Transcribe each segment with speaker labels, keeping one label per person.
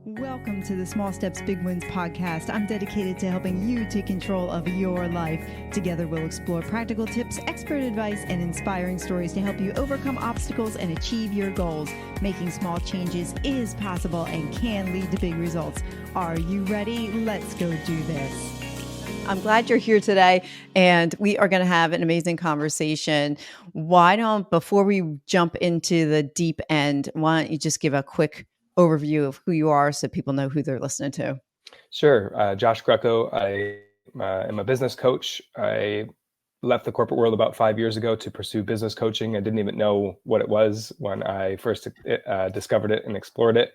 Speaker 1: Welcome to the Small Steps, Big Wins podcast. I'm dedicated to helping you take control of your life. Together, we'll explore practical tips, expert advice, and inspiring stories to help you overcome obstacles and achieve your goals. Making small changes is possible and can lead to big results. Are you ready? Let's go do this. I'm glad you're here today, and we are going to have an amazing conversation. Before we jump into the deep end, why don't you just give a quick overview of who you are so people know who they're listening to?
Speaker 2: Sure. Josh Greco. I am a business coach. I left the corporate world about 5 years ago to pursue business coaching. I didn't even know what it was when I first discovered it and explored it.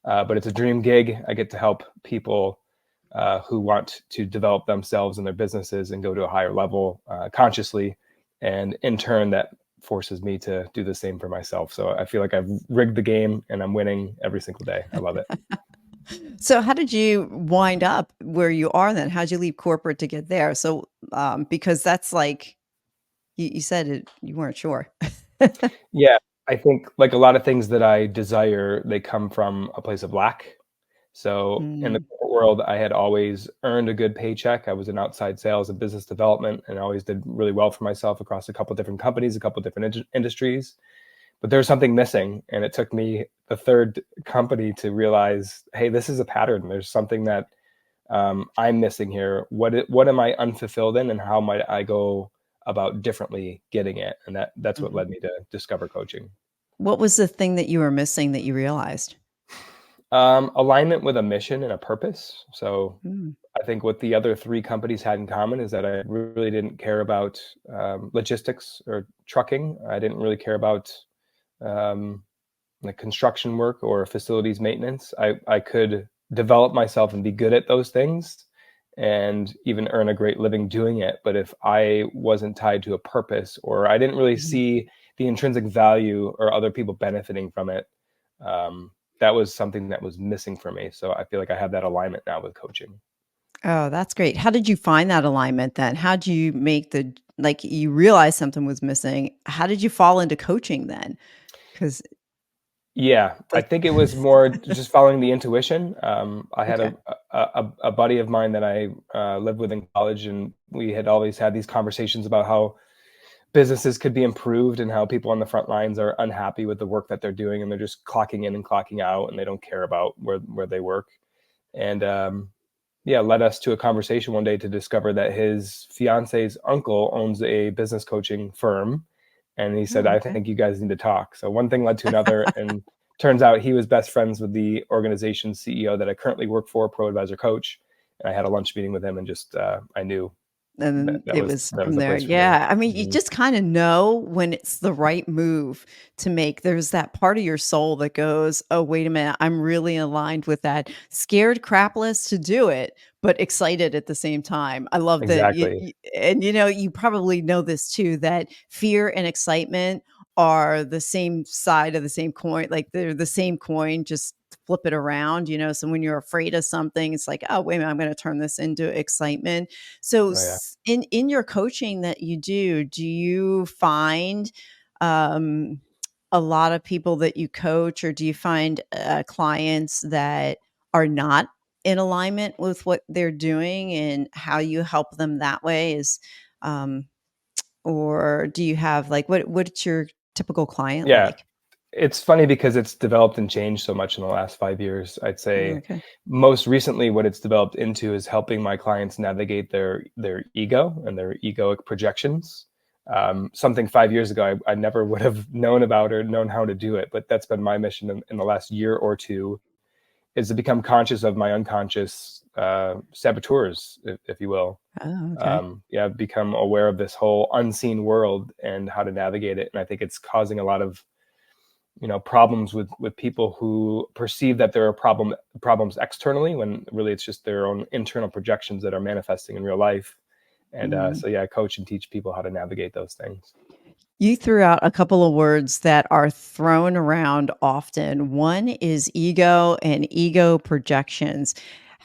Speaker 2: But it's a dream gig. I get to help people who want to develop themselves and their businesses and go to a higher level consciously. And in turn, that forces me to do the same for myself. So I feel like I've rigged the game and I'm winning every single day. I love it.
Speaker 1: So how did you wind up where you are then? How'd you leave corporate to get there? So, because that's like, you said it, you weren't sure.
Speaker 2: Yeah, I think like a lot of things that I desire, they come from a place of lack. So in the
Speaker 1: Mm,
Speaker 2: corporate world, I had always earned a good paycheck. I was in outside sales and business development, and I always did really well for myself across a couple different companies, a couple different industries. But there was something missing, and it took me the third company to realize, hey, this is a pattern. There's something that I'm missing here. What am I unfulfilled in, and how might I go about differently getting it? And that's what
Speaker 1: mhm.
Speaker 2: led me to discover coaching.
Speaker 1: What was the thing that you were missing that you realized?
Speaker 2: Alignment with a mission and a purpose. So
Speaker 1: Mm,
Speaker 2: I think what the other three companies had in common is that I really didn't care about logistics or trucking. I didn't really care about um, like construction work or facilities maintenance. I could develop myself and be good at those things and even earn a great living doing it. But if I wasn't tied to a purpose, or I didn't really
Speaker 1: mhm.
Speaker 2: see the intrinsic value or other people benefiting from it, that was something that was missing for me. So I feel like I have that alignment now with coaching.
Speaker 1: Oh, that's great. How did you find that alignment then? How did you make like you realized something was missing. How did you fall into coaching then? Because
Speaker 2: Yeah, I
Speaker 1: like,
Speaker 2: think it was more just following the intuition. I had
Speaker 1: okay.
Speaker 2: a buddy of mine that I lived with in college, and we had always had these conversations about how businesses could be improved and how people on the front lines are unhappy with the work that they're doing, and they're just clocking in and clocking out, and they don't care about where they work. And yeah, led us to a conversation one day to discover that his fiance's uncle owns a business coaching firm. And he said,
Speaker 1: Oh,
Speaker 2: I
Speaker 1: okay.
Speaker 2: think you guys need to talk. So one thing led to another. And turns out he was best friends with the organization's CEO that I currently work for, Pro Advisor Coach. And I had a lunch meeting with him, and just I knew
Speaker 1: And
Speaker 2: that
Speaker 1: it
Speaker 2: was
Speaker 1: was
Speaker 2: that was
Speaker 1: from
Speaker 2: the
Speaker 1: there.
Speaker 2: place for me.
Speaker 1: Yeah. I mean, you
Speaker 2: Mhm.
Speaker 1: just kind of know when it's the right move to make. There's that part of your soul that goes, oh, wait a minute. I'm really aligned with that. Scared crapless to do it, but excited at the same time. I love that.
Speaker 2: Exactly.
Speaker 1: And you probably know this too, that fear and excitement are the same side of the same coin. Like they're the same coin, just flip it around. So when you're afraid of something, it's like, oh, wait a minute, I'm going to turn this into excitement. So
Speaker 2: Oh yeah.
Speaker 1: in your coaching that you do you find um, a lot of people that you coach, or do you find clients that are not in alignment with what they're doing, and how you help them that way is, um, or do you have like what's your typical client
Speaker 2: Yeah.
Speaker 1: like?
Speaker 2: It's funny because it's developed and changed so much in the last 5 years. I'd say
Speaker 1: Okay.
Speaker 2: most recently, what it's developed into is helping my clients navigate their ego and their egoic projections. Something 5 years ago I never would have known about or known how to do it, but that's been my mission in the last year or two, is to become conscious of my unconscious saboteurs, if you will.
Speaker 1: Oh, okay.
Speaker 2: Yeah, I've become aware of this whole unseen world and how to navigate it, and I think it's causing a lot of problems with people who perceive that there are problems externally, when really it's just their own internal projections that are manifesting in real life. And
Speaker 1: Mhm.
Speaker 2: so yeah, I coach and teach people how to navigate those things.
Speaker 1: You threw out a couple of words that are thrown around often. One is ego and ego projections.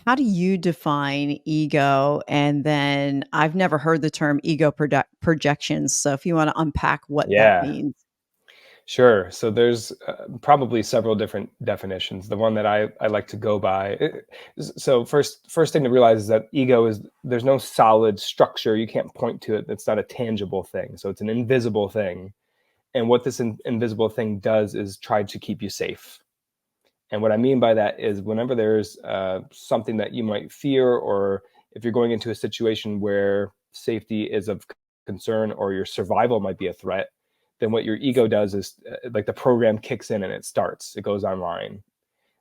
Speaker 1: How do you define ego? And then I've never heard the term ego projections. So if you want to unpack what that
Speaker 2: Yeah,
Speaker 1: means.
Speaker 2: Sure. So there's probably several different definitions. The one that I like to go by. So first thing to realize is that ego is, there's no solid structure. You can't point to it. It's not a tangible thing. So it's an invisible thing. And what this invisible thing does is try to keep you safe. And what I mean by that is whenever there's something that you might fear, or if you're going into a situation where safety is of concern or your survival might be a threat, then what your ego does is like the program kicks in and it goes online.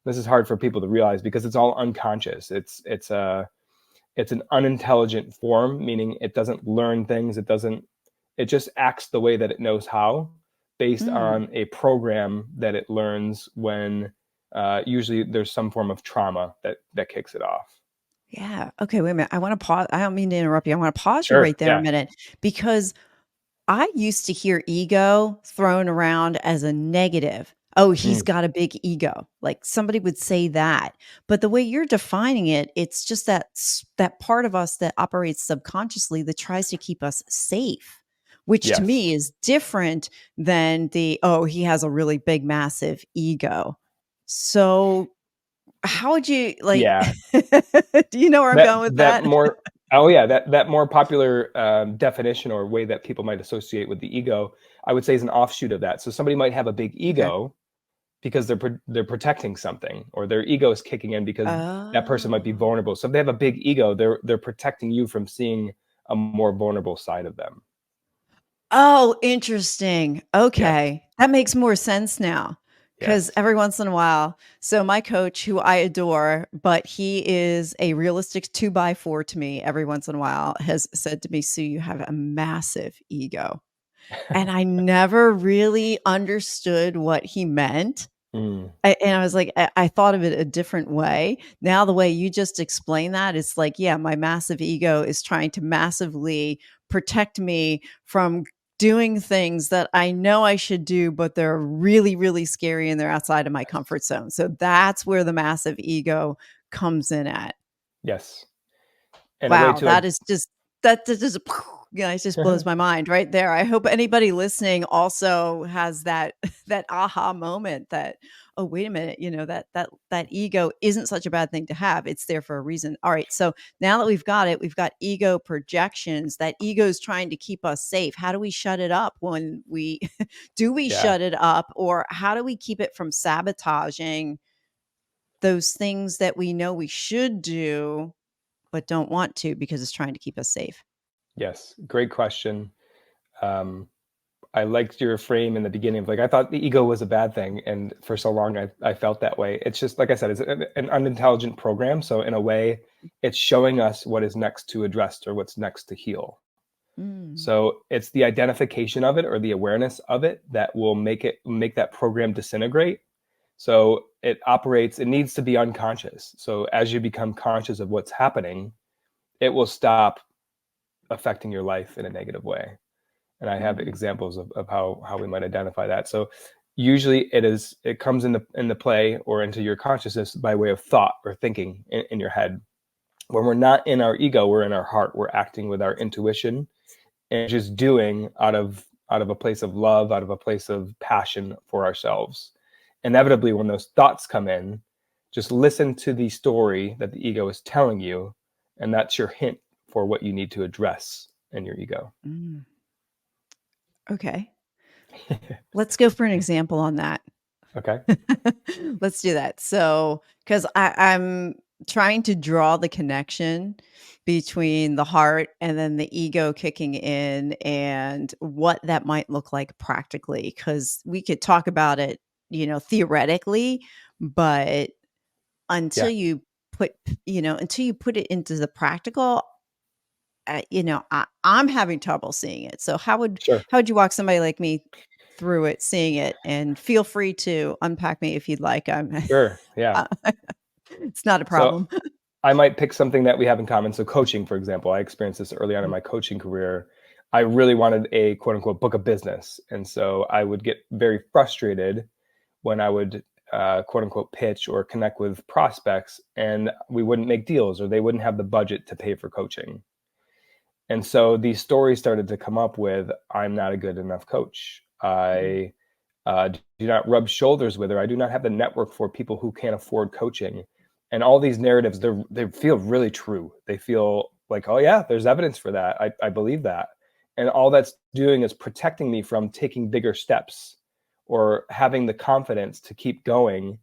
Speaker 2: This is hard for people to realize because it's all unconscious. It's an unintelligent form, meaning it doesn't learn things. It just acts the way that it knows how, based
Speaker 1: Mm.
Speaker 2: on a program that it learns when usually there's some form of trauma that kicks it off.
Speaker 1: Yeah. Okay. Wait a minute. I want to pause. I don't mean to interrupt you. I want to pause you
Speaker 2: Sure.
Speaker 1: right there a
Speaker 2: Yeah.
Speaker 1: minute because I used to hear ego thrown around as a negative. Oh, he's
Speaker 2: Mm,
Speaker 1: got a big ego. Like somebody would say that. But the way you're defining it, it's just that part of us that operates subconsciously that tries to keep us safe, which to
Speaker 2: yes.
Speaker 1: me is different than the, oh, he has a really big, massive ego. So how would you like
Speaker 2: Yeah.
Speaker 1: do you know where I'm
Speaker 2: That
Speaker 1: going with
Speaker 2: that
Speaker 1: that?
Speaker 2: more oh yeah, that more popular definition or way that people might associate with the ego, I would say, is an offshoot of that. So somebody might have a big
Speaker 1: Okay.
Speaker 2: ego because they're protecting something, or their ego is kicking in because that person might be
Speaker 1: Oh.
Speaker 2: vulnerable. So if they have a big ego, they're protecting you from seeing a more vulnerable side of them.
Speaker 1: Oh, interesting.
Speaker 2: Yes.
Speaker 1: Okay. That makes more sense now. Because
Speaker 2: Yes.
Speaker 1: every once in a while, so my coach, who I adore, but he is a realistic two by four to me, every once in a while, has said to me, Sue, you have a massive ego. And I never really understood what he meant.
Speaker 2: Mm,
Speaker 1: And I was like, I thought of it a different way. Now, the way you just explained that, it's like, yeah, my massive ego is trying to massively protect me from doing things that I know I should do, but they're really, really scary and they're outside of my
Speaker 2: yes.
Speaker 1: comfort zone. So that's where the massive ego comes in at.
Speaker 2: Yes. And a way
Speaker 1: Wow,
Speaker 2: to
Speaker 1: that is just that just yeah, it just blows my mind right there. I hope anybody listening also has that that aha moment that, "Oh, wait a minute, that ego isn't such a bad thing to have. It's there for a reason." All right, so now that we've got it, we've got ego projections. That ego is trying to keep us safe. How do we shut it up when we do we
Speaker 2: yeah.
Speaker 1: shut it up, or how do we keep it from sabotaging those things that we know we should do but don't want to because it's trying to keep us safe.
Speaker 2: Yes. Great question. Um, I liked your frame in the beginning of like, I thought the ego was a bad thing. And for so long, I felt that way. It's just, like I said, it's an unintelligent program. So in a way, it's showing us what is next to address or what's next to heal.
Speaker 1: Mm,
Speaker 2: So it's the identification of it or the awareness of it that will make that program disintegrate. So it needs to be unconscious. So as you become conscious of what's happening, it will stop affecting your life in a negative way. And I have
Speaker 1: mm,
Speaker 2: examples of how we might identify that. So usually it comes into play or into your consciousness by way of thought or thinking in your head. When we're not in our ego, we're in our heart. We're acting with our intuition and just doing out of a place of love, out of a place of passion for ourselves. Inevitably, when those thoughts come in, just listen to the story that the ego is telling you, and that's your hint for what you need to address in your ego.
Speaker 1: mm. Okay. Let's go for an example on that.
Speaker 2: Okay.
Speaker 1: Let's do that. So, because I'm trying to draw the connection between the heart and then the ego kicking in and what that might look like practically. Because we could talk about it, theoretically, but until
Speaker 2: Yeah.
Speaker 1: you until you put it into the practical, I'm having trouble seeing it. So
Speaker 2: Sure.
Speaker 1: how would you walk somebody like me through it, seeing it? And feel free to unpack me if you'd like. I'm
Speaker 2: Sure. Yeah.
Speaker 1: uh, it's not a
Speaker 2: So
Speaker 1: problem.
Speaker 2: I might pick something that we have in common. So coaching, for example, I experienced this early on in
Speaker 1: Mm,
Speaker 2: my coaching career. I really wanted a quote unquote book of business. And so I would get very frustrated when I would quote unquote pitch or connect with prospects and we wouldn't make deals or they wouldn't have the budget to pay for coaching. And so these stories started to come up with I'm not a good enough coach.
Speaker 1: mm,
Speaker 2: do not rub shoulders with, or I do not have the network for people who can't afford coaching. And all these narratives, they feel really true. They feel like, oh yeah, there's evidence for that. I believe that. And all that's doing is protecting me from taking bigger steps or having the confidence to keep going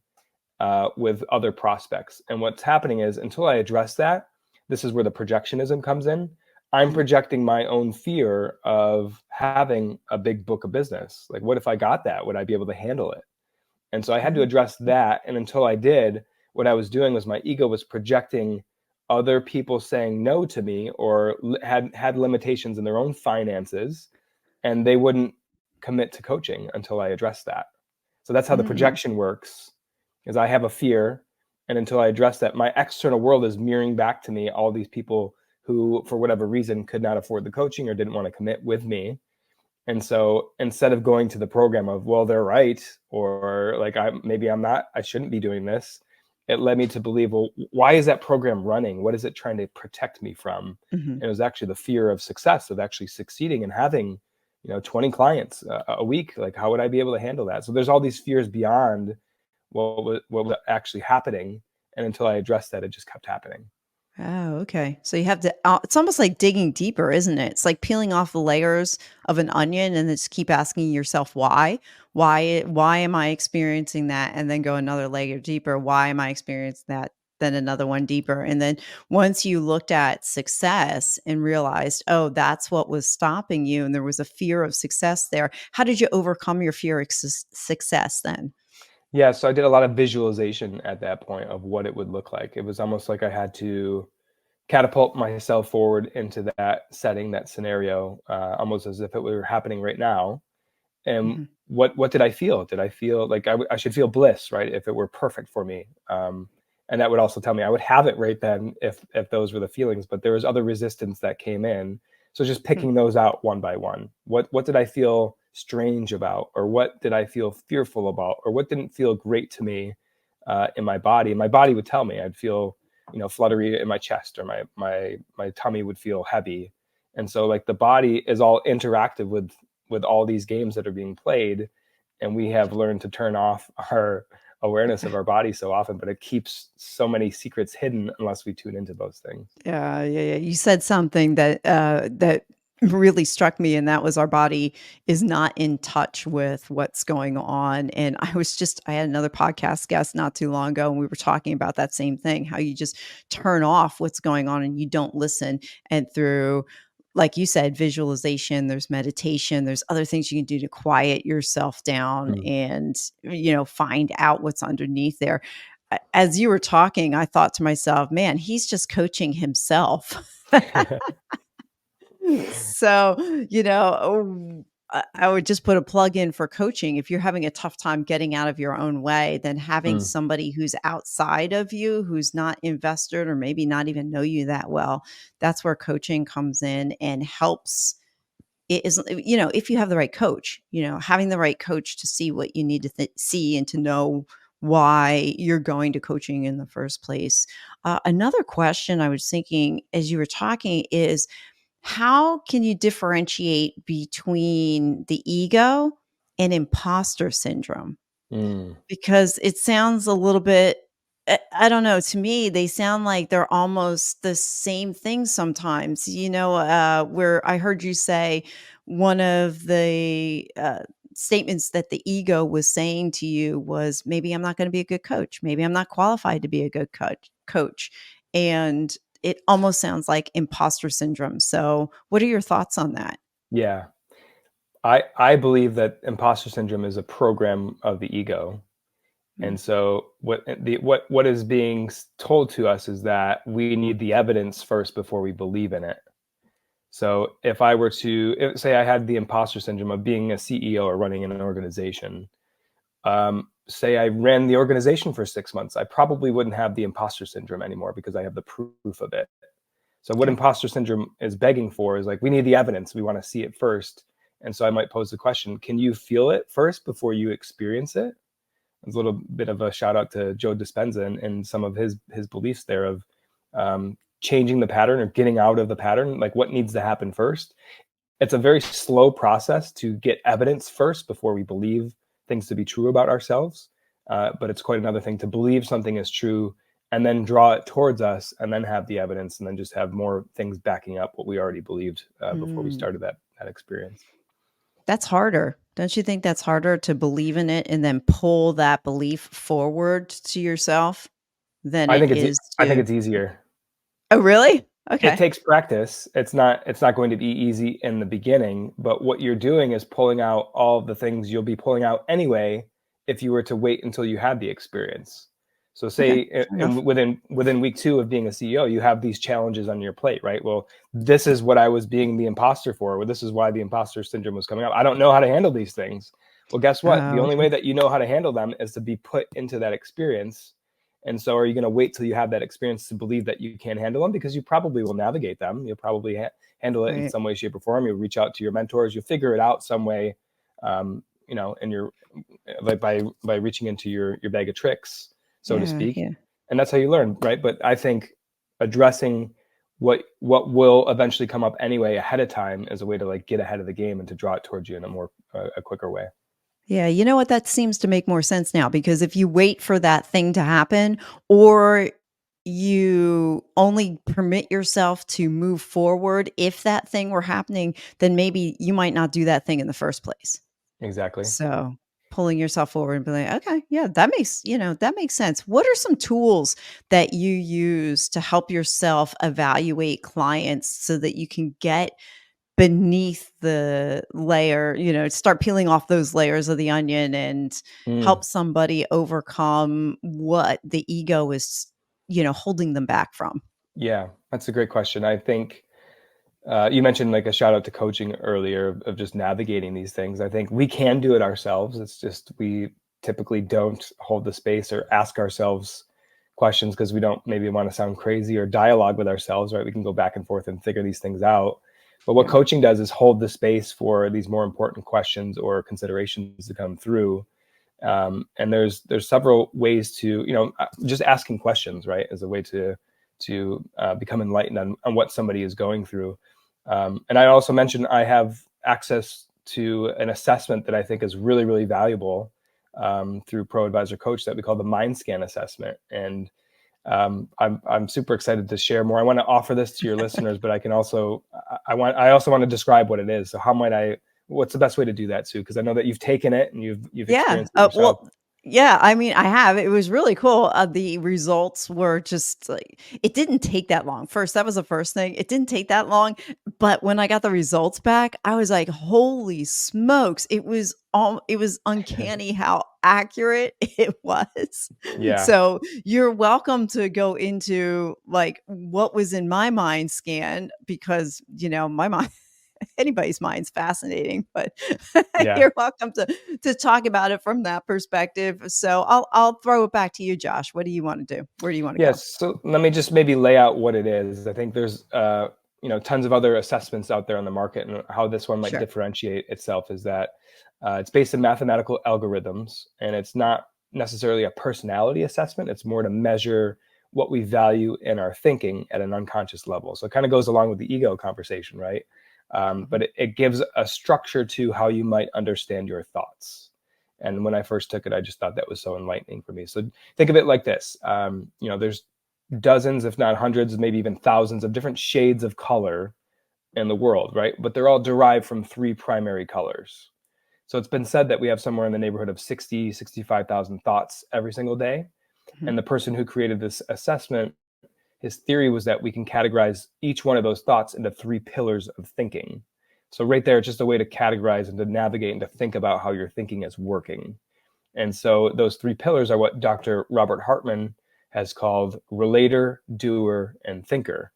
Speaker 2: with other prospects. And what's happening is, until I address that, this is where the projectionism comes in. I'm projecting my own fear of having a big book of business. Like, what if I got that? Would I be able to handle it? And so I had to address that. And until I did, what I was doing was my ego was projecting other people saying no to me, or had limitations in their own finances, and they wouldn't commit to coaching until I addressed that. So that's how the projection works, is I have a fear, and until I address that, my external world is mirroring back to me all these people who, for whatever reason, could not afford the coaching or didn't want to commit with me. And so instead of going to the program of, well, they're right, or like, I shouldn't be doing this, it led me to believe, well, why is that program running? What is it trying to protect me from? And it was actually the fear of success, of actually succeeding and having, 20 clients a week. Like, how would I be able to handle that? So there's all these fears beyond what was actually happening. And until I addressed that, it just kept happening.
Speaker 1: Oh, okay. So you have to, it's almost like digging deeper, isn't it? It's like peeling off the layers of an onion and then just keep asking yourself why. Why am I experiencing that? And then go another layer deeper. Why am I experiencing that? Then another one deeper. And then once you looked at success and realized, oh, that's what was stopping you, and there was a fear of success there, how did you overcome your fear of success then?
Speaker 2: Yeah, so I did a lot of visualization at that point of what it would look like. It was almost like I had to catapult myself forward into that setting, that scenario, almost as if it were happening right now. And
Speaker 1: Mhm.
Speaker 2: what did I feel? Did I feel like I should feel bliss, right? If it were perfect for me. And that would also tell me I would have it right then if those were the feelings. But there was other resistance that came in. So just
Speaker 1: Hmm.
Speaker 2: picking those out one by one. What did I feel strange about, or what did I feel fearful about, or what didn't feel great to me in my body? And my body would tell me. I'd feel, fluttery in my chest, or my tummy would feel heavy. And so, like, the body is all interactive with all these games that are being played, and we have learned to turn off our awareness of our body so often, but it keeps so many secrets hidden unless we tune into those things.
Speaker 1: Yeah, yeah, yeah. You said something that really struck me, and that was our body is not in touch with what's going on. And I had another podcast guest not too long ago, and we were talking about that same thing, how you just turn off what's going on and you don't listen. And through, like you said, visualization, there's meditation, there's other things you can do to quiet yourself down
Speaker 2: Mm.
Speaker 1: and, find out what's underneath there. As you were talking, I thought to myself, "Man, he's just coaching himself." So, I would just put a plug in for coaching. If you're having a tough time getting out of your own way, then having
Speaker 2: Mm.
Speaker 1: somebody who's outside of you, who's not invested or maybe not even know you that well, that's where coaching comes in and helps. It is, if you have the right coach, having the right coach to see what you need to see and to know why you're going to coaching in the first place. Another question I was thinking as you were talking is, how can you differentiate between the ego and imposter syndrome?
Speaker 2: Mm.
Speaker 1: Because it sounds a little bit, I don't know, to me, they sound like they're almost the same thing sometimes, where I heard you say one of the, statements that the ego was saying to you was, "Maybe I'm not gonna be a good coach. Maybe I'm not qualified to be a good coach." And it almost sounds like imposter syndrome. So, what are your thoughts on that?
Speaker 2: Yeah. I believe that imposter syndrome is a program of the ego.
Speaker 1: Mm,
Speaker 2: And so what is being told to us is that we need the evidence first before we believe in it. So if I were to say I had the imposter syndrome of being a CEO or running an organization, say I ran the organization for 6 months, I probably wouldn't have the imposter syndrome anymore because I have the proof of it. So what
Speaker 1: okay.
Speaker 2: imposter syndrome is begging for is, like, we need the evidence. We want to see it first. And so I might pose the question, can you feel it first before you experience it? It's a little bit of a shout out to Joe Dispenza and some of his beliefs there of changing the pattern or getting out of the pattern. Like, what needs to happen first? It's a very slow process to get evidence first before we believe things to be true about ourselves, but it's quite another thing to believe something is true and then draw it towards us and then have the evidence and then just have more things backing up what we already believed before we started that experience.
Speaker 1: That's harder. Don't you think that's harder to believe in it and then pull that belief forward to yourself than
Speaker 2: I
Speaker 1: it
Speaker 2: think it's
Speaker 1: is
Speaker 2: I think
Speaker 1: to
Speaker 2: it's easier.
Speaker 1: Oh, really?
Speaker 2: It
Speaker 1: Okay.
Speaker 2: takes practice. It's not going to be easy in the beginning, but what you're doing is pulling out all of the things you'll be pulling out anyway if you were to wait until you had the experience. So
Speaker 1: Okay.
Speaker 2: say
Speaker 1: Fair enough.
Speaker 2: within week 2 of being a CEO, you have these challenges on your plate, right? Well, this is what I was being the imposter for. Well, this is why the imposter syndrome was coming up. I don't know how to handle these things. Well, guess what? The
Speaker 1: Oh,
Speaker 2: only
Speaker 1: okay.
Speaker 2: way that you know how to handle them is to be put into that experience. And so are you going to wait till you have that experience to believe that you can handle them? Because you probably will navigate them. You'll probably handle it in
Speaker 1: Right.
Speaker 2: some way, shape, or form. You'll reach out to your mentors. You'll figure it out some way, in your like by reaching into your bag of tricks, so to
Speaker 1: Yeah,
Speaker 2: speak.
Speaker 1: yeah.
Speaker 2: And that's how you learn, right? But I think addressing what will eventually come up anyway ahead of time is a way to like get ahead of the game and to draw it towards you in a quicker way.
Speaker 1: Yeah, you know what? That seems to make more sense now because if you wait for that thing to happen or you only permit yourself to move forward if that thing were happening, then maybe you might not do that thing in the first place.
Speaker 2: Exactly.
Speaker 1: So, pulling yourself forward and be like, "Okay, yeah, that makes sense." What are some tools that you use to help yourself evaluate clients so that you can get beneath the layer, start peeling off those layers of the onion and
Speaker 2: Mm.
Speaker 1: help somebody overcome what the ego is, holding them back from?
Speaker 2: Yeah, that's a great question. I think you mentioned like a shout out to coaching earlier of just navigating these things. I think we can do it ourselves. It's just we typically don't hold the space or ask ourselves questions because we don't maybe want to sound crazy or dialogue with ourselves, right? We can go back and forth and figure these things out. But what
Speaker 1: Yeah.
Speaker 2: coaching does is hold the space for these more important questions or considerations to come through. And there's several ways to just asking questions, right, is a way to become enlightened on what somebody is going through. And I also mentioned I have access to an assessment that I think is really, really valuable through Pro Advisor Coach that we call the Mind Scan assessment. And I'm super excited to share more. I want to offer this to your listeners, but I can also I also want to describe what it is. So how might I? What's the best way to do that, Sue? Because I know that you've taken it and you've
Speaker 1: Yeah.
Speaker 2: experienced it yourself.
Speaker 1: Yeah. I mean, I have. It was really cool. The results were just like, it didn't take that long. First, that was the first thing. It didn't take that long. But when I got the results back, I was like, holy smokes. It was uncanny how accurate it was.
Speaker 2: Yeah,
Speaker 1: So you're welcome to go into like what was in my mind scan because, my mind anybody's mind's fascinating, but
Speaker 2: yeah.
Speaker 1: you're welcome to talk about it from that perspective. So I'll throw it back to you, Josh. What do you want to do? Where do you want to go?
Speaker 2: Yes. So let me just maybe lay out what it is. I think there's tons of other assessments out there on the market, and how this one might
Speaker 1: Sure.
Speaker 2: differentiate itself is that it's based on mathematical algorithms, and it's not necessarily a personality assessment. It's more to measure what we value in our thinking at an unconscious level. So it kind of goes along with the ego conversation, right? But it gives a structure to how you might understand your thoughts. And when I first took it, I just thought that was so enlightening for me. So think of it like this: there's dozens, if not hundreds, maybe even thousands of different shades of color in the world, right? But they're all derived from three primary colors. So it's been said that we have somewhere in the neighborhood of 65,000 thoughts every single day.
Speaker 1: Mhm.
Speaker 2: And the person who created this assessment, his theory was that we can categorize each one of those thoughts into three pillars of thinking. So right there, it's just a way to categorize and to navigate and to think about how your thinking is working. And so those three pillars are what Dr. Robert Hartman has called relator, doer, and thinker.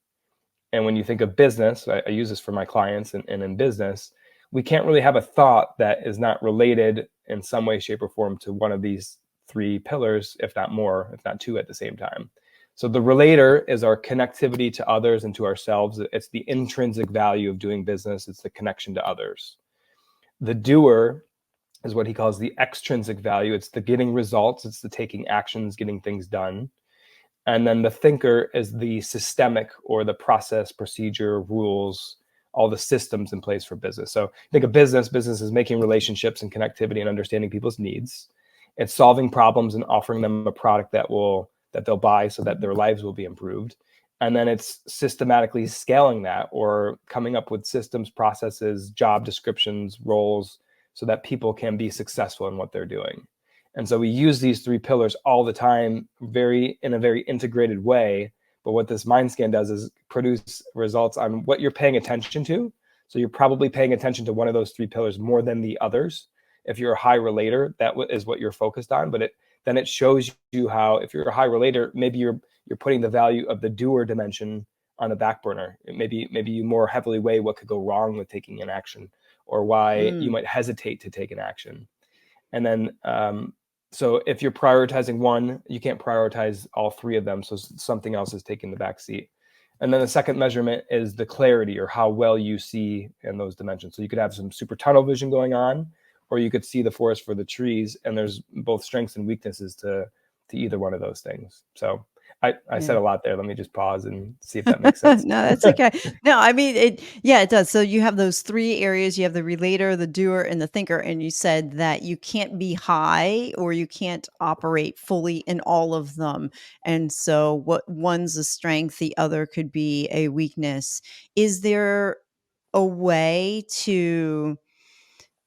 Speaker 2: And when you think of business, I use this for my clients and in business, we can't really have a thought that is not related in some way, shape, or form to one of these three pillars, if not more, if not two at the same time. So the relator is our connectivity to others and to ourselves. It's the intrinsic value of doing business. It's the connection to others. The doer is what he calls the extrinsic value. It's the getting results. It's the taking actions, getting things done. And then the thinker is the systemic or the process, procedure, rules, all the systems in place for business. So think of business is making relationships and connectivity and understanding people's needs. It's solving problems and offering them a product that they'll buy so that their lives will be improved. And then it's systematically scaling that, or coming up with systems, processes, job descriptions, roles, so that people can be successful in what they're doing. And so we use these three pillars all the time, in a very integrated way. But what this mind scan does is produce results on what you're paying attention to. So you're probably paying attention to one of those three pillars more than the others. If you're a high relator, that is what you're focused on. But then it shows you how, if you're a high relator, maybe you're putting the value of the doer dimension on the back burner. Maybe you more heavily weigh what could go wrong with taking an action, or why you might hesitate to take an action. And then, so if you're prioritizing one, you can't prioritize all three of them. So something else is taking the back seat. And then the second measurement is the clarity, or how well you see in those dimensions. So you could have some super tunnel vision going on, or you could see the forest for the trees, and there's both strengths and weaknesses to either one of those things. So I said a lot there. Let me just pause and see if that makes sense.
Speaker 1: No, that's okay. No, I mean, it does. So you have those three areas. You have the relator, the doer, and the thinker. And you said that you can't be high, or you can't operate fully in all of them. And so what one's a strength, the other could be a weakness. Is there a way to,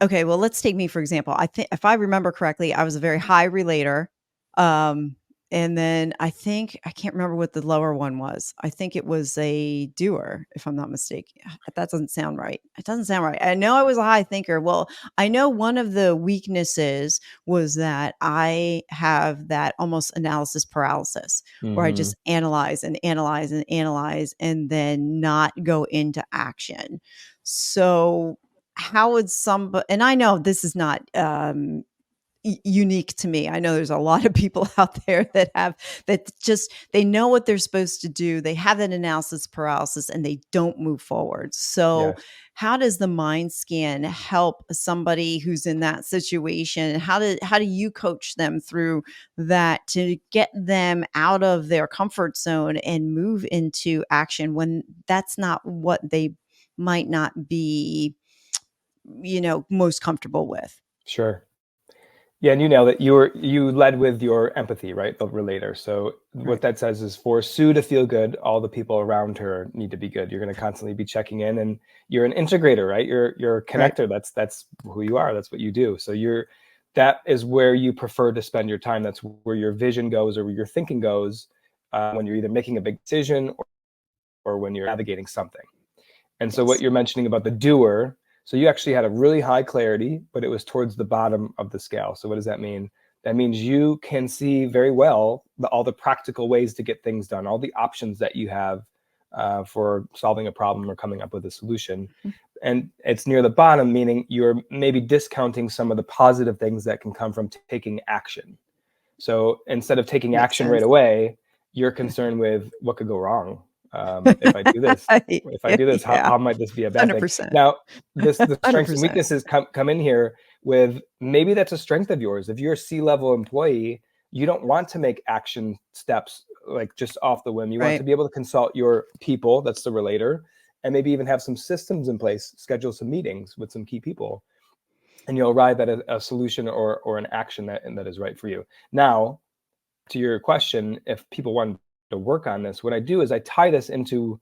Speaker 1: okay, well, let's take me for example. I think if I remember correctly, I was a very high relator. Um, and then I can't remember what the lower one was. I think it was a doer, if I'm not mistaken. That doesn't sound right. It doesn't sound right. I know I was a high thinker. Well, I know one of the weaknesses was that I have that almost analysis paralysis, where I just analyze and analyze and analyze and then not go into action. So how would somebody, and I know this is not unique to me. I know there's a lot of people out there that just, they know what they're supposed to do. They have that analysis paralysis and they don't move forward. So
Speaker 2: Yes.
Speaker 1: how does the mind scan help somebody who's in that situation? How do you coach them through that to get them out of their comfort zone and move into action when that's not what they might not be, most comfortable with?
Speaker 2: Sure. Yeah, and you nailed it. You led with your empathy, right? The relator. So what
Speaker 1: Right.
Speaker 2: that says is, for Sue to feel good, all the people around her need to be good. You're going to constantly be checking in, and you're an integrator, right? You're a
Speaker 1: Right.
Speaker 2: connector. That's who you are. That's what you do. So that is where you prefer to spend your time. That's where your vision goes, or where your thinking goes, when you're either making a big decision, or when you're navigating something. And so what
Speaker 1: Yes.
Speaker 2: you're mentioning about the doer, so you actually had a really high clarity, but it was towards the bottom of the scale. So what does that mean? That means you can see very well all the practical ways to get things done, all the options that you have for solving a problem or coming up with a solution. And it's near the bottom, meaning you're maybe discounting some of the positive things that can come from taking action. So instead of taking
Speaker 1: Makes
Speaker 2: action right
Speaker 1: sense.
Speaker 2: away, you're concerned with what could go wrong. If I do this,
Speaker 1: Yeah.
Speaker 2: how might this be a bad thing?
Speaker 1: 100%.
Speaker 2: Now, the strengths and
Speaker 1: 100%.
Speaker 2: weaknesses come in here with, maybe that's a strength of yours. If you're a C-level employee, you don't want to make action steps like just off the whim. You want to
Speaker 1: Right.
Speaker 2: be able to consult your people, that's the relator, and maybe even have some systems in place, schedule some meetings with some key people, and you'll arrive at a solution or an action that is right for you. Now, to your question, if people want to work on this, what I do is I tie this into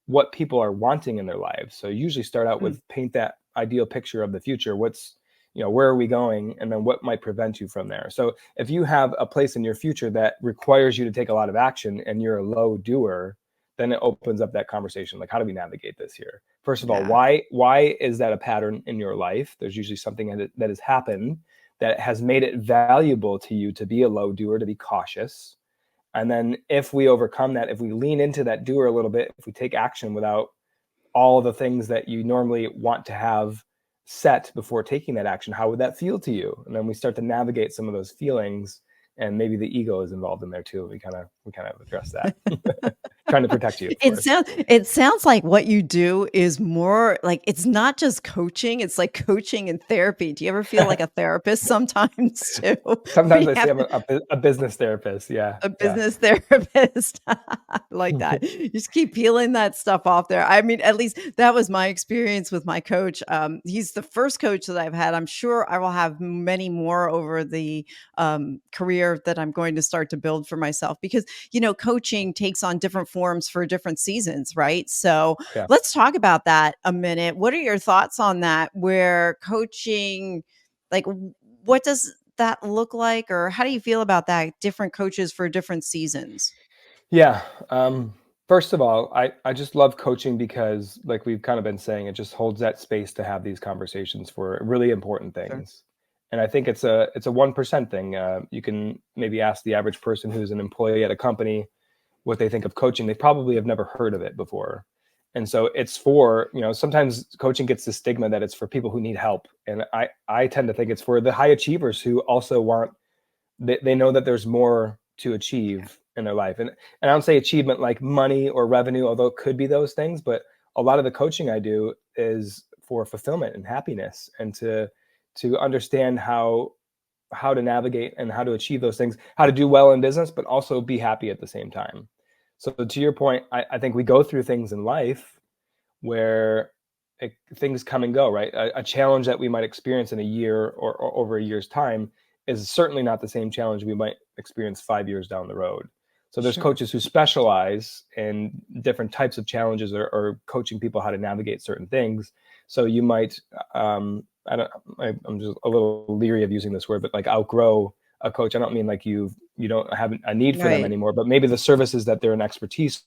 Speaker 2: what people are wanting in their lives. So I usually start out
Speaker 1: Mm.
Speaker 2: with, paint that ideal picture of the future. Where are we going? And then what might prevent you from there? So if you have a place in your future that requires you to take a lot of action and you're a low doer, then it opens up that conversation. Like, how do we navigate this here? First of all,
Speaker 1: Yeah.
Speaker 2: why is that a pattern in your life? There's usually something that has happened that has made it valuable to you to be a low doer, to be cautious. And then if we overcome that, if we lean into that doer a little bit, if we take action without all the things that you normally want to have set before taking that action, how would that feel to you? And then we start to navigate some of those feelings, and maybe the ego is involved in there too. We kind of address that. trying to protect you, of
Speaker 1: It
Speaker 2: course.
Speaker 1: sounds like what you do is more like it's not just coaching, it's like coaching and therapy. Do you ever feel like a therapist sometimes too? Where
Speaker 2: Sometimes
Speaker 1: you
Speaker 2: I say
Speaker 1: have
Speaker 2: I'm a business therapist. Yeah,
Speaker 1: a
Speaker 2: yeah.
Speaker 1: business therapist. I like that. You just keep peeling that stuff off there. I mean, at least that was my experience with my coach. He's the first coach that I've had. I'm sure I will have many more over the career that I'm going to start to build for myself because, coaching takes on different forms for different seasons, right? So
Speaker 2: Yeah.
Speaker 1: let's talk about that a minute. What are your thoughts on that? Where coaching, like, what does that look like, or how do you feel about that? Different coaches for different seasons.
Speaker 2: Yeah. First of all, I just love coaching because, like we've kind of been saying, it just holds that space to have these conversations for really important
Speaker 1: Sure.
Speaker 2: things. And I think it's a 1% thing. You can maybe ask the average person who's an employee at a company what they think of coaching. They probably have never heard of it before. And so it's for, sometimes coaching gets the stigma that it's for people who need help. And I tend to think it's for the high achievers who also want, they know that there's more to achieve in their life. And I don't say achievement like money or revenue, although it could be those things, but a lot of the coaching I do is for fulfillment and happiness, and to understand how to navigate and how to achieve those things, how to do well in business, but also be happy at the same time. So to your point, I think we go through things in life where things come and go, right? A challenge that we might experience in a year or over a year's time is certainly not the same challenge we might experience 5 years down the road. So there's
Speaker 1: Sure.
Speaker 2: coaches who specialize in different types of challenges, or coaching people how to navigate certain things. So you might, I don't, I'm just a little leery of using this word, but like outgrow a coach. I don't mean like you don't have a need for them
Speaker 1: Right.
Speaker 2: anymore, but maybe the services that they're an expertise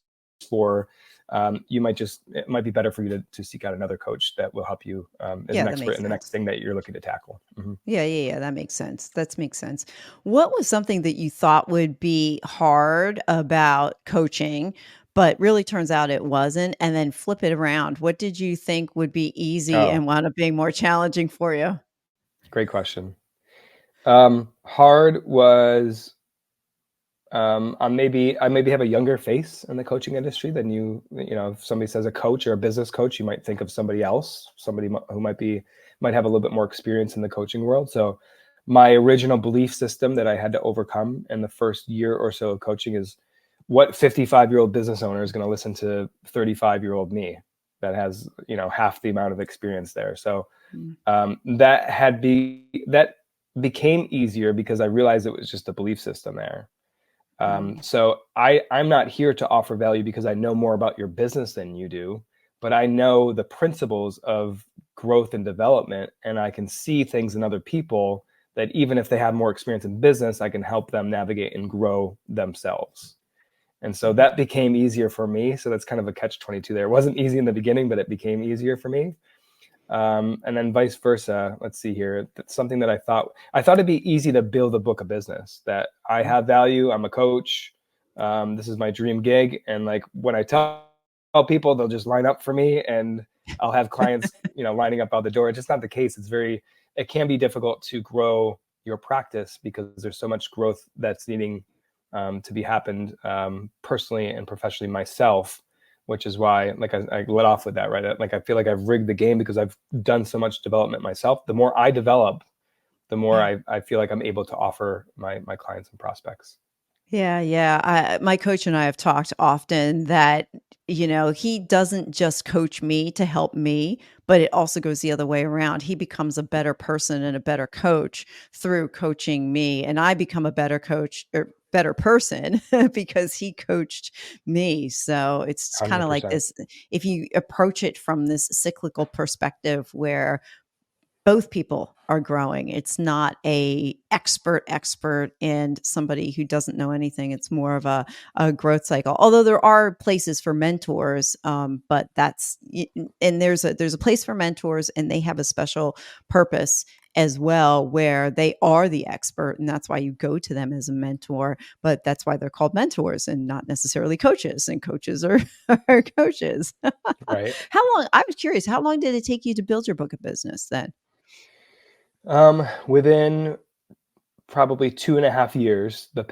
Speaker 2: for, it might be better for you to seek out another coach that will help you as
Speaker 1: Yeah,
Speaker 2: an
Speaker 1: that
Speaker 2: expert
Speaker 1: makes
Speaker 2: in the next
Speaker 1: sense.
Speaker 2: thing that you're looking to tackle.
Speaker 1: Yeah, yeah, yeah. That makes sense. That makes sense. What was something that you thought would be hard about coaching, but really turns out it wasn't? And then flip it around. What did you think would be easy
Speaker 2: Oh,
Speaker 1: and wound up being more challenging for you?
Speaker 2: great question. Hard was, I maybe have a younger face in the coaching industry than if somebody says a coach or a business coach, you might think of somebody else, somebody who might have a little bit more experience in the coaching world. So my original belief system that I had to overcome in the first year or so of coaching is, what 55-year-old business owner is going to listen to 35-year-old me that has, half the amount of experience there. So
Speaker 1: Mm,
Speaker 2: that became easier because I realized it was just a belief system there.
Speaker 1: mm,
Speaker 2: So I'm not here to offer value because I know more about your business than you do, but I know the principles of growth and development, and I can see things in other people that even if they have more experience in business, I can help them navigate and grow themselves. And so
Speaker 1: mm.
Speaker 2: that became easier for me. So that's kind of a catch-22 there. It wasn't easy in the beginning, but it became easier for me. And then vice versa. Let's see here. That's something that I thought it'd be easy to build a book of business, that I have value. I'm a coach. This is my dream gig. And like when I tell people, they'll just line up for me, and I'll have clients, lining up out the door. It's just not the case. It can be difficult to grow your practice because there's so much growth that's needing to be happened, personally and professionally myself, which is why, like I let off with that, right? Like I feel like I've rigged the game because I've done so much development myself. The more I develop, the more
Speaker 1: Yeah.
Speaker 2: I feel like I'm able to offer my clients and prospects.
Speaker 1: Yeah, yeah. My coach and I have talked often that, he doesn't just coach me to help me, but it also goes the other way around. He becomes a better person and a better coach through coaching me. And I become a better coach or better person because he coached me. So it's kind of like
Speaker 2: 100%.
Speaker 1: this, if you approach it from this cyclical perspective where both people are growing. It's not a expert and somebody who doesn't know anything. It's more of a growth cycle. Although there are places for mentors, but and there's a place for mentors, and they have a special purpose as well, where they are the expert, and that's why you go to them as a mentor. But that's why they're called mentors and not necessarily coaches. And coaches are, are coaches.
Speaker 2: Right.
Speaker 1: How long? I was curious. How long did it take you to build your book of business then?
Speaker 2: Within probably 2.5 years, the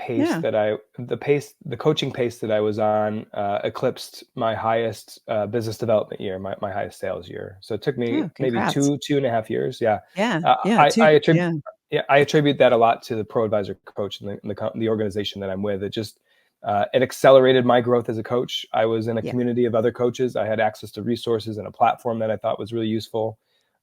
Speaker 2: coaching pace that I was on eclipsed my highest business development year, my highest sales year. So it took me
Speaker 1: Oh,
Speaker 2: maybe
Speaker 1: congrats.
Speaker 2: 2.5 years. Yeah.
Speaker 1: Yeah.
Speaker 2: Uh,
Speaker 1: Yeah.
Speaker 2: I,
Speaker 1: Two.
Speaker 2: I attribute,
Speaker 1: Yeah.
Speaker 2: yeah, I attribute that a lot to the Pro Advisor coach and the organization that I'm with. It just, it accelerated my growth as a coach. I was in a
Speaker 1: Yeah.
Speaker 2: community of other coaches. I had access to resources and a platform that I thought was really useful.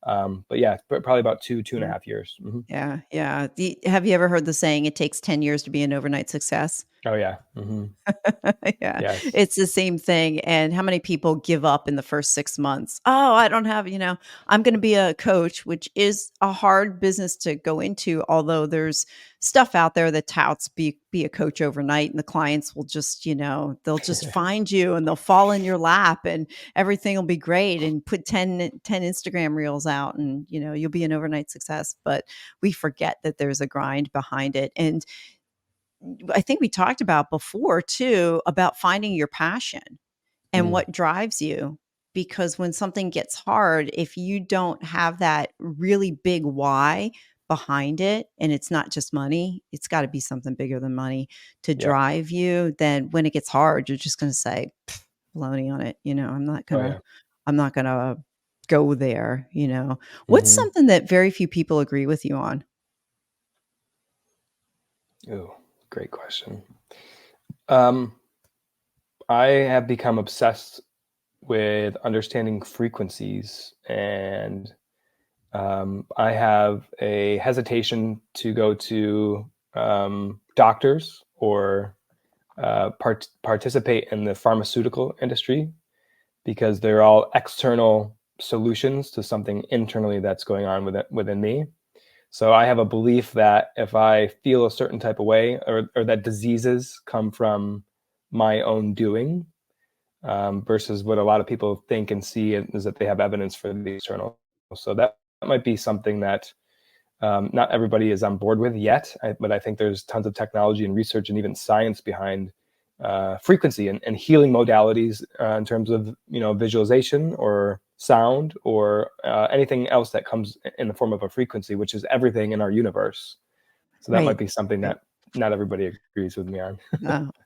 Speaker 2: But yeah, probably about two and a
Speaker 1: Yeah.
Speaker 2: half years. Mm-hmm.
Speaker 1: Yeah. Yeah. Have you ever heard the saying, it takes 10 years to be an overnight success?
Speaker 2: Oh yeah. Mm-hmm.
Speaker 1: Yeah,
Speaker 2: Yes.
Speaker 1: it's the same thing. And how many people give up in the first 6 months? Oh, I don't have, I'm going to be a coach, which is a hard business to go into. Although there's stuff out there that touts be a coach overnight, and the clients will just, they'll just find you and they'll fall in your lap and everything will be great, and put 10 Instagram reels out, and you'll be an overnight success. But we forget that there's a grind behind it. And I think we talked about before too, about finding your passion and
Speaker 2: Mm,
Speaker 1: what drives you. Because when something gets hard, if you don't have that really big why behind it, and it's not just money, it's got to be something bigger than money to
Speaker 2: yeah.
Speaker 1: drive you, then when it gets hard, you're just going to say, baloney on it.
Speaker 2: Oh yeah.
Speaker 1: I'm not going to go there. What's
Speaker 2: Mm-hmm.
Speaker 1: something that very few people agree with you on?
Speaker 2: Oh, great question. Um, I have become obsessed with understanding frequencies, and I have a hesitation to go to doctors or participate in the pharmaceutical industry, because they're all external solutions to something internally that's going on within me. So I have a belief that if I feel a certain type of way, or that diseases come from my own doing, versus what a lot of people think and see is that they have evidence for the external. So that might be something that not everybody is on board with yet, but I think there's tons of technology and research and even science behind frequency and healing modalities, in terms of visualization or sound or anything else that comes in the form of a frequency, which is everything in our universe. So that might
Speaker 1: Right.
Speaker 2: be something
Speaker 1: Right.
Speaker 2: that not everybody agrees with me on.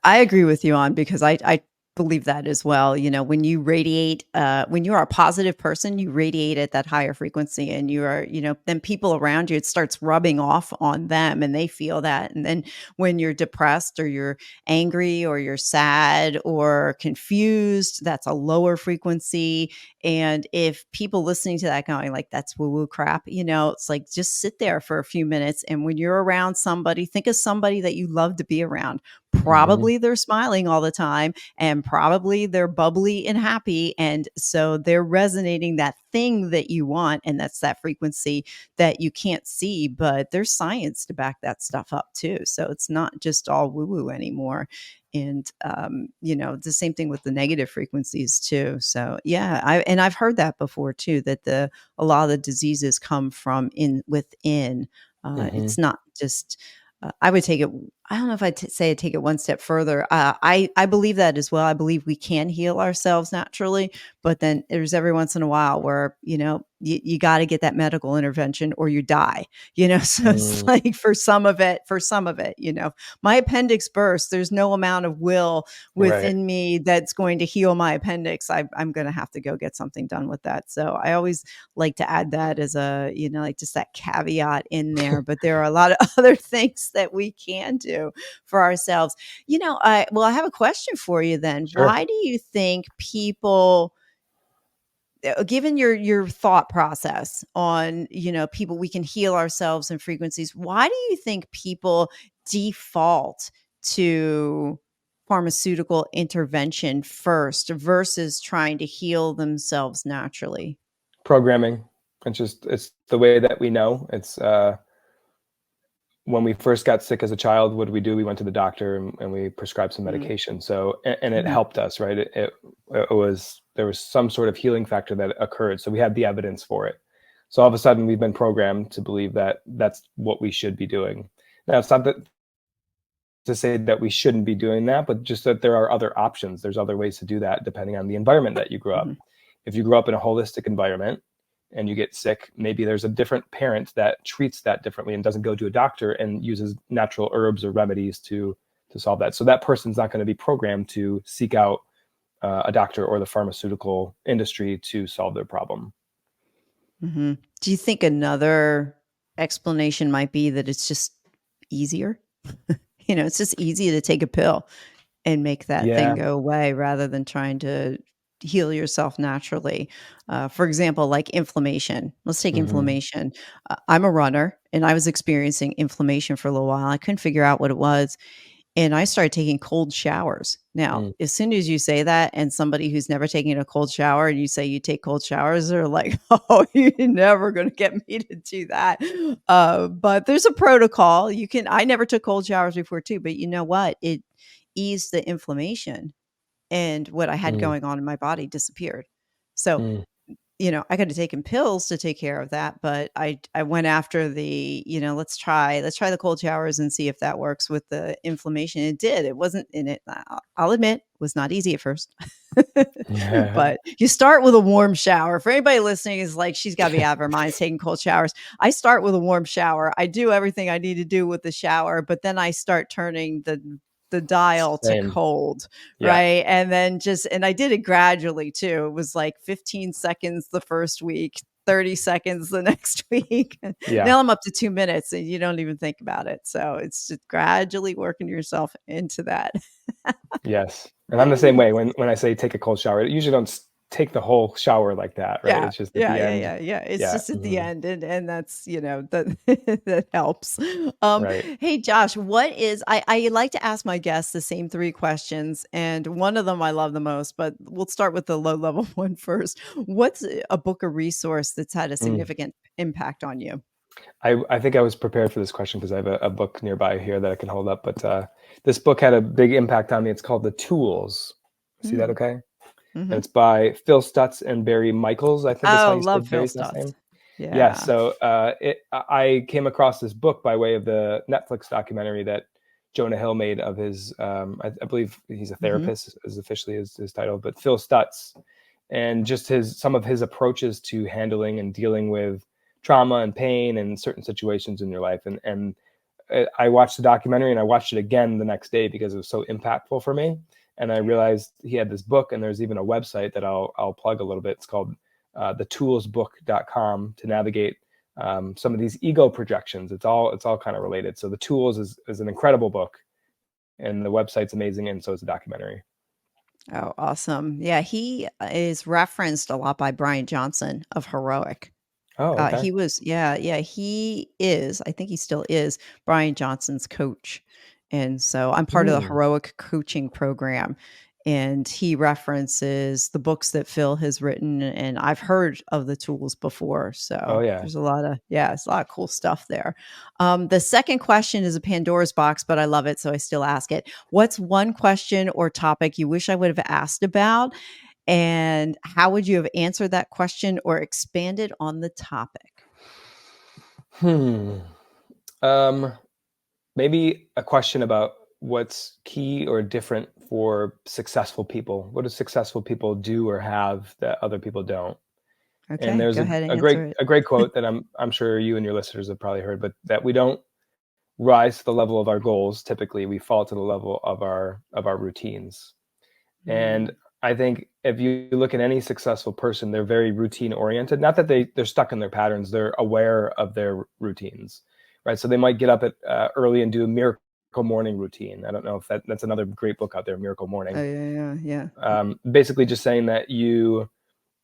Speaker 1: I agree with you on, because I believe that as well. When you radiate, when you are a positive person, you radiate at that higher frequency, and you are, then people around you, it starts rubbing off on them, and they feel that. And then when you're depressed, or you're angry, or you're sad or confused, that's a lower frequency. And if people listening to that going like, that's woo woo crap, it's like, just sit there for a few minutes. And when you're around somebody, think of somebody that you love to be around.
Speaker 2: Mm-hmm.
Speaker 1: Probably they're smiling all the time, and probably they're bubbly and happy. And so they're resonating that thing that you want. And that's that frequency that you can't see, but there's science to back that stuff up too. So it's not just all woo woo anymore. And, the same thing with the negative frequencies too. So yeah, I've heard that before too, that a lot of the diseases come from within.
Speaker 2: Mm-hmm.
Speaker 1: It's not just, I would take it. I don't know if say I take it one step further. I believe that as well. I believe we can heal ourselves naturally, but then there's every once in a while where you got to get that medical intervention or you die. So it's
Speaker 2: Mm,
Speaker 1: like for some of it, my appendix burst. There's no amount of will
Speaker 2: right.
Speaker 1: within me that's going to heal my appendix. I'm going to have to go get something done with that. So I always like to add that as a, like just that caveat in there. But there are a lot of other things that we can do for ourselves. I have a question for you then.
Speaker 2: Sure.
Speaker 1: Why do you think people, given your thought process on, people, we can heal ourselves and frequencies, why do you think people default to pharmaceutical intervention first versus trying to heal themselves naturally?
Speaker 2: Programming. It's the way that we know. It's when we first got sick as a child, what did we do? We went to the doctor, and we prescribed some
Speaker 1: Mm,
Speaker 2: medication. So, and it
Speaker 1: mhm.
Speaker 2: helped us, right? It was, there was some sort of healing factor that occurred. So we had the evidence for it. So all of a sudden we've been programmed to believe that that's what we should be doing. Now, it's not that to say that we shouldn't be doing that, but just that there are other options. There's other ways to do that depending on the environment that you grew up.
Speaker 1: Mhm.
Speaker 2: If you grew up in a holistic environment and you get sick, maybe there's a different parent that treats that differently and doesn't go to a doctor and uses natural herbs or remedies to solve that. So that person's not going to be programmed to seek out a doctor or the pharmaceutical industry to solve their problem.
Speaker 1: Mm-hmm. Do you think another explanation might be that it's just easier? It's just easy to take a pill and make that thing
Speaker 2: Yeah.
Speaker 1: go away rather than trying to heal yourself naturally. For example, like inflammation. Let's take
Speaker 2: Mm-hmm.
Speaker 1: inflammation. I'm a runner and I was experiencing inflammation for a little while. I couldn't figure out what it was. And I started taking cold showers. Now,
Speaker 2: Mm.
Speaker 1: as soon as you say that, and somebody who's never taken a cold shower, and you say you take cold showers, they're like, "Oh, you're never going to get me to do that." But there's a protocol. You can. I never took cold showers before too, but you know what? It eased the inflammation, and what I had
Speaker 2: Mm.
Speaker 1: going on in my body disappeared. So
Speaker 2: Mm.
Speaker 1: I could have taken pills to take care of that, but I went after the, let's try the cold showers and see if that works with the inflammation. It did. It wasn't in it. I'll admit, it was not easy at first.
Speaker 2: Yeah.
Speaker 1: But you start with a warm shower. For anybody listening is like, she's got to be out of her mind taking cold showers. I start with a warm shower. I do everything I need to do with the shower, but then I start turning the dial to
Speaker 2: Same.
Speaker 1: cold,
Speaker 2: Yeah.
Speaker 1: right? And then and I did it gradually too. It was like 15 seconds the first week, 30 seconds the next week.
Speaker 2: Yeah.
Speaker 1: Now I'm up to 2 minutes and you don't even think about it. So it's just gradually working yourself into that.
Speaker 2: Yes. And I'm the same way. When I say take a cold shower, I usually don't take the whole shower like that, right?
Speaker 1: Yeah.
Speaker 2: It's just at
Speaker 1: Yeah,
Speaker 2: the
Speaker 1: yeah,
Speaker 2: end.
Speaker 1: yeah, yeah. It's
Speaker 2: Yeah.
Speaker 1: just at the
Speaker 2: Hmm.
Speaker 1: end, and that's, that that helps.
Speaker 2: Right.
Speaker 1: Hey Josh, I like to ask my guests the same three questions, and one of them I love the most, but we'll start with the low level one first. What's a book or resource that's had a
Speaker 2: Mm.
Speaker 1: significant impact on you?
Speaker 2: I think I was prepared for this question because I have a book nearby here that I can hold up. But this book had a big impact on me. It's called The Tools. See that
Speaker 1: Mm.
Speaker 2: okay? And
Speaker 1: Mhm.
Speaker 2: it's by Phil Stutz and Barry Michaels, I think is how
Speaker 1: Oh,
Speaker 2: you say
Speaker 1: love Phil
Speaker 2: Barry's last
Speaker 1: Stutz.
Speaker 2: name. Yeah.
Speaker 1: Yeah.
Speaker 2: So I came across this book by way of the Netflix documentary that Jonah Hill made of his, I believe he's a
Speaker 1: Mhm.
Speaker 2: therapist, is officially his title, but Phil Stutz, and just some of his approaches to handling and dealing with trauma and pain and certain situations in your life. And I watched the documentary and I watched it again the next day because it was so impactful for me. And I realized he had this book, and there's even a website that I'll plug a little bit. It's called thetoolsbook.com to navigate some of these ego projections. It's all kind of related. So The Tools is an incredible book, and the website's amazing, and so is the documentary.
Speaker 1: Oh, awesome. Yeah, he is referenced a lot by Brian Johnson of Heroic.
Speaker 2: Oh, okay.
Speaker 1: He was yeah, he is, I think he still is Brian Johnson's coach, and so I'm part of the
Speaker 2: Hmm.
Speaker 1: Heroic coaching program, and he references the books that Phil has written, and I've heard of the tools before,
Speaker 2: Oh,
Speaker 1: so
Speaker 2: yeah.
Speaker 1: it's a lot of cool stuff there. The second question is a Pandora's box, but I love it, so I still ask it. What's one question or topic you wish I would have asked about, and how would you have answered that question or expanded on the topic?
Speaker 2: Hmm. Um, Maybe a question about what's key or different for successful people. What do successful people do or have that other people don't? And
Speaker 1: Okay,
Speaker 2: there's
Speaker 1: go ahead and
Speaker 2: a
Speaker 1: answer
Speaker 2: great
Speaker 1: it.
Speaker 2: a great quote that I'm sure you and your listeners have probably heard, but that we don't rise to the level of our goals. Typically, we fall to the level of our routines. And
Speaker 1: Mm,
Speaker 2: I think if you look at any successful person, they're very routine oriented. Not that they're stuck in their patterns; they're aware of their routines, right? So they might get up at early and do a miracle morning routine. I don't know if that's another great book out there, Miracle
Speaker 1: oh,
Speaker 2: Morning.
Speaker 1: yeah, yeah,
Speaker 2: Basically, just saying that you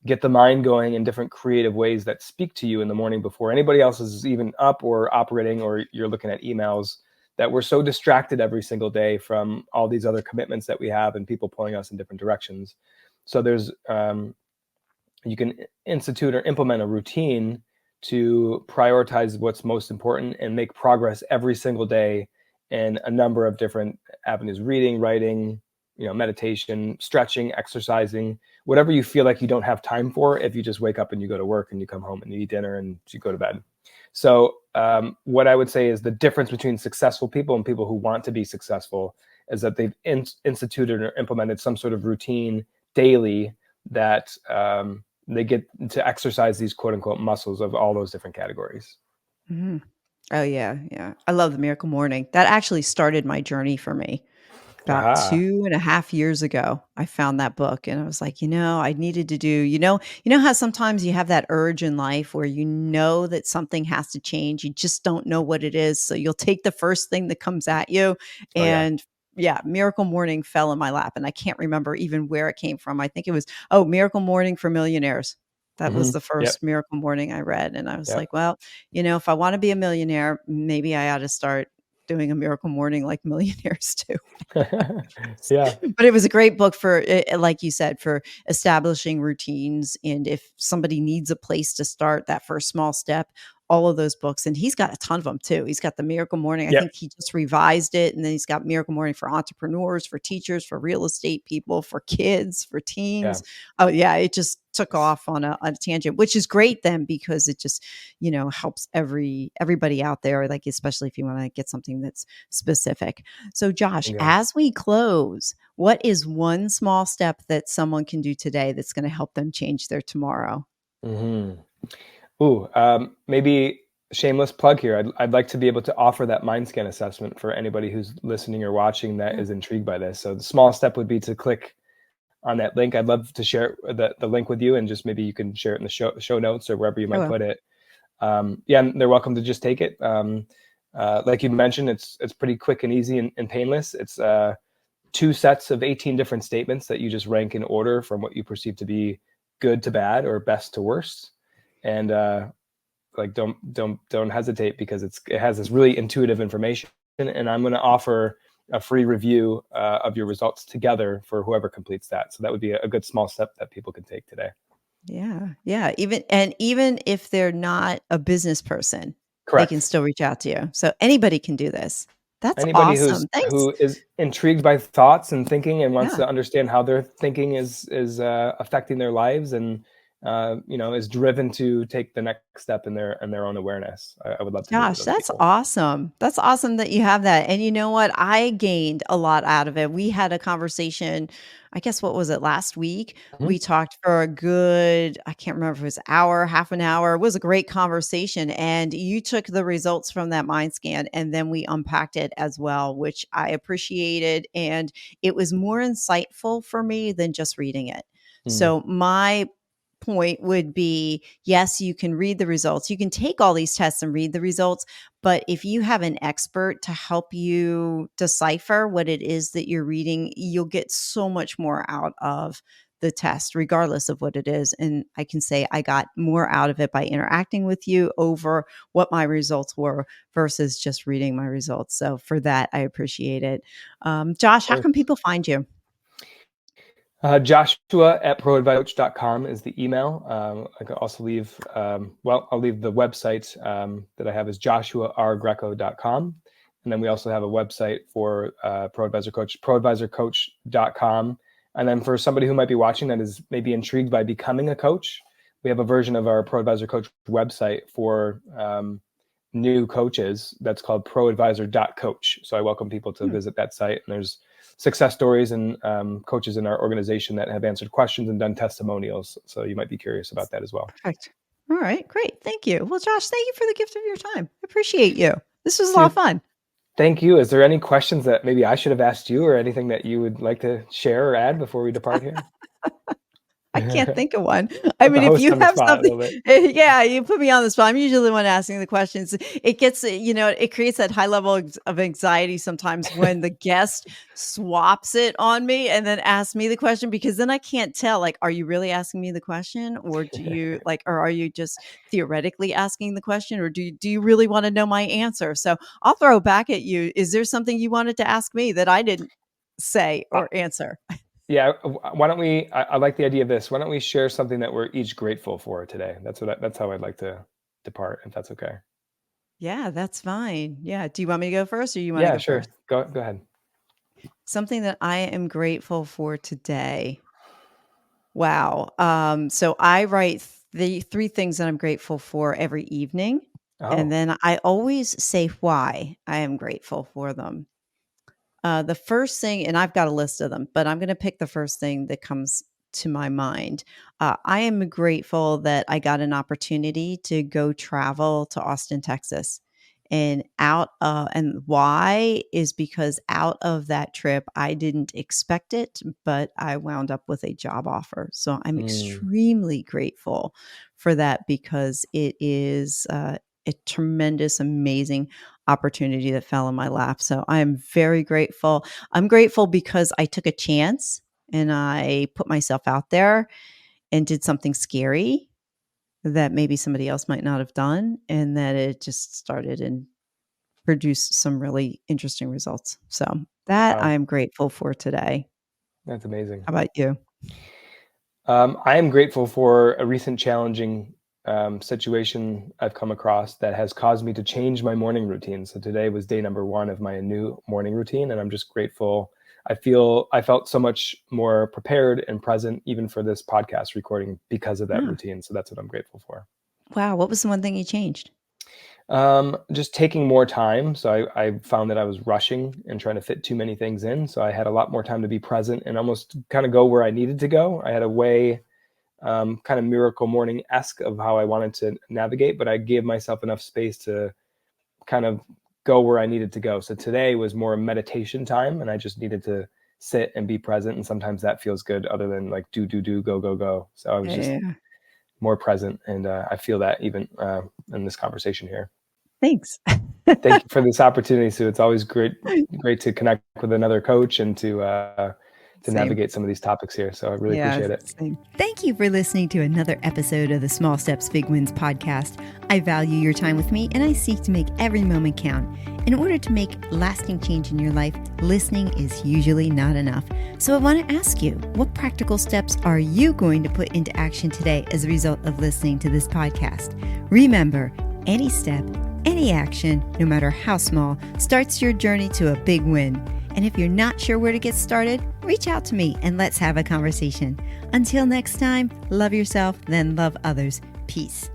Speaker 2: get the mind going in different creative ways that speak to you in the morning before anybody else is even up or operating, or you're looking at emails, that we're so distracted every single day from all these other commitments that we have and people pulling us in different directions. So there's you can institute or implement a routine to prioritize what's most important and make progress every single day in a number of different avenues: reading, writing, meditation, stretching, exercising, whatever you feel like you don't have time for if you just wake up and you go to work and you come home and you eat dinner and you go to bed. So what I would say is the difference between successful people and people who want to be successful is that they've instituted or implemented some sort of routine daily that they get to exercise these quote unquote muscles of all those different categories.
Speaker 1: Mhm. Oh, yeah, yeah. I love the Miracle Morning. That actually started my journey for me. About
Speaker 2: Aha.
Speaker 1: 2.5 years ago, I found that book and I was like, I needed to do, you know how sometimes you have that urge in life where you know that something has to change. You just don't know what it is. So you'll take the first thing that comes at you.
Speaker 2: Oh yeah.
Speaker 1: And yeah, Miracle Morning fell in my lap. And I can't remember even where it came from. I think it was, Miracle Morning for Millionaires. That was the
Speaker 2: Yep.
Speaker 1: first Miracle Morning I read. And I was
Speaker 2: Yep.
Speaker 1: like, well, if I want to be a millionaire, maybe I ought to start doing a Miracle Morning like millionaires do.
Speaker 2: Yeah.
Speaker 1: But it was a great book for, like you said, for establishing routines. And if somebody needs a place to start, that first small step, all of those books. And he's got a ton of them too. He's got the Miracle Morning. I
Speaker 2: Yep.
Speaker 1: think he just revised it. And then he's got Miracle Morning for entrepreneurs, for teachers, for real estate people, for kids, for
Speaker 2: Yeah.
Speaker 1: teens. Oh, yeah. It just took off on a tangent, which is great then because it just, helps everybody out there, like, especially if you want to get something that's specific. So, Josh,
Speaker 2: Bingo.
Speaker 1: as we close, what is one small step that someone can do today that's going to help them change their tomorrow?
Speaker 2: hmm Ooh, maybe shameless plug here. I'd like to be able to offer that mind scan assessment for anybody who's listening or watching that
Speaker 1: Yeah.
Speaker 2: is intrigued by this. So the small step would be to click on that link. I'd love to share the link with you, and just maybe you can share it in the show notes or wherever you
Speaker 1: I
Speaker 2: might
Speaker 1: will.
Speaker 2: put it. Yeah, and they're welcome to just take it. Like you mentioned, it's pretty quick and easy and painless. It's two sets of 18 different statements that you just rank in order from what you perceive to be good to bad or best to worst. And like don't hesitate, because it has this really intuitive information, and I'm going to offer a free review of your results together for whoever completes that. So that would be a good small step that people can take today.
Speaker 1: Yeah. Yeah. Even if they're not a business person, they can
Speaker 2: Correct.
Speaker 1: still reach out to you. So anybody can do this. That's
Speaker 2: Anybody
Speaker 1: awesome. Thanks.
Speaker 2: who is intrigued by thoughts and thinking and wants
Speaker 1: Yeah.
Speaker 2: to understand how their thinking is affecting their lives, and is driven to take the next step in their own awareness. I would love to meet with
Speaker 1: Gosh,
Speaker 2: those
Speaker 1: that's
Speaker 2: people.
Speaker 1: awesome. That's awesome that you have that. And you know what? I gained a lot out of it. We had a conversation, I guess, what was it, last week?
Speaker 2: Mhm.
Speaker 1: We talked for a good, I can't remember if it was hour, half an hour. It was a great conversation. And you took the results from that mind scan and then we unpacked it as well, which I appreciated. And it was more insightful for me than just reading it.
Speaker 2: Mm.
Speaker 1: So my point would be, yes, you can read the results. You can take all these tests and read the results, but if you have an expert to help you decipher what it is that you're reading, you'll get so much more out of the test, regardless of what it is. And I can say I got more out of it by interacting with you over what my results were versus just reading my results. So for that, I appreciate it. Josh, how can people find you?
Speaker 2: Joshua at proadvicecoach.com is the email. I can also leave, I'll leave the website that I have is joshuargreco.com. And then we also have a website for ProAdvisor Coach, proadvisorcoach.com. And then for somebody who might be watching that is maybe intrigued by becoming a coach, we have a version of our ProAdvisor Coach website for new coaches that's called proadvisor.coach. So I welcome people to
Speaker 1: Hmm.
Speaker 2: visit that site. And there's success stories and coaches in our organization that have answered questions and done testimonials. So you might be curious about that as well.
Speaker 1: Perfect. All right, great. Thank you. Well, Josh, thank you for the gift of your time. I appreciate you. This was a lot of
Speaker 2: Dude,
Speaker 1: fun.
Speaker 2: thank you. Is there any questions that maybe I should have asked you, or anything that you would like to share or add before we depart here?
Speaker 1: I can't think of one. I
Speaker 2: Put the
Speaker 1: mean, if
Speaker 2: host
Speaker 1: you
Speaker 2: on the
Speaker 1: have
Speaker 2: spot a
Speaker 1: something,
Speaker 2: little bit.
Speaker 1: yeah, you put me on the spot. I'm usually the one asking the questions. It gets, it creates that high level of anxiety sometimes when the guest swaps it on me and then asks me the question, because then I can't tell, like, are you really asking me the question, or or are you just theoretically asking the question, or do you really want to know my answer? So I'll throw back at you. Is there something you wanted to ask me that I didn't say
Speaker 2: Uh,
Speaker 1: or answer?
Speaker 2: yeah, why don't we? I like the idea of this. Why don't we share something that we're each grateful for today? That's how I'd like to depart, if that's okay.
Speaker 1: Yeah, that's fine. Yeah. Do you want me to go first or you want to
Speaker 2: Yeah,
Speaker 1: go first?
Speaker 2: sure. Go ahead.
Speaker 1: Something that I am grateful for today. Wow. So I write the three things that I'm grateful for every evening. And
Speaker 2: Oh,
Speaker 1: then I always say why I am grateful for them. The first thing, and I've got a list of them, but I'm going to pick the first thing that comes to my mind. I am grateful that I got an opportunity to go travel to Austin, Texas. And why is because out of that trip, I didn't expect it, but I wound up with a job offer. So I'm
Speaker 2: Mm.
Speaker 1: extremely grateful for that because it is a tremendous, amazing opportunity that fell in my lap. So I am very grateful. I'm grateful because I took a chance and I put myself out there and did something scary that maybe somebody else might not have done, and that it just started and produced some really interesting results. So that I
Speaker 2: Wow,
Speaker 1: am grateful for today.
Speaker 2: that's amazing.
Speaker 1: How about you?
Speaker 2: I am grateful for a recent challenging situation I've come across that has caused me to change my morning routine. So today was day number one of my new morning routine, and I'm just grateful. I felt so much more prepared and present, even for this podcast recording, because of that
Speaker 1: Ah,
Speaker 2: routine. So that's what I'm grateful for.
Speaker 1: wow. What was the one thing you changed?
Speaker 2: Just taking more time. So I found that I was rushing and trying to fit too many things in. So I had a lot more time to be present and almost kind of go where I needed to go. I had a way kind of miracle morning esque of how I wanted to navigate, but I gave myself enough space to kind of go where I needed to go. So today was more meditation time, and I just needed to sit and be present. And sometimes that feels good, other than like do, go, go, go. So I was just
Speaker 1: Yeah.
Speaker 2: more present, and I feel that even in this conversation here.
Speaker 1: Thanks.
Speaker 2: Thank you for this opportunity, Sue. It's always great to connect with another coach and to
Speaker 1: Same.
Speaker 2: navigate some of these topics here. So I really
Speaker 1: Yeah,
Speaker 2: appreciate it.
Speaker 1: same. Thank you for listening to another episode of the Small Steps, Big Wins podcast. I value your time with me, and I seek to make every moment count. In order to make lasting change in your life, listening is usually not enough. So I want to ask you, what practical steps are you going to put into action today as a result of listening to this podcast? Remember, any step, any action, no matter how small, starts your journey to a big win. And if you're not sure where to get started, reach out to me and let's have a conversation. Until next time, love yourself, then love others. Peace.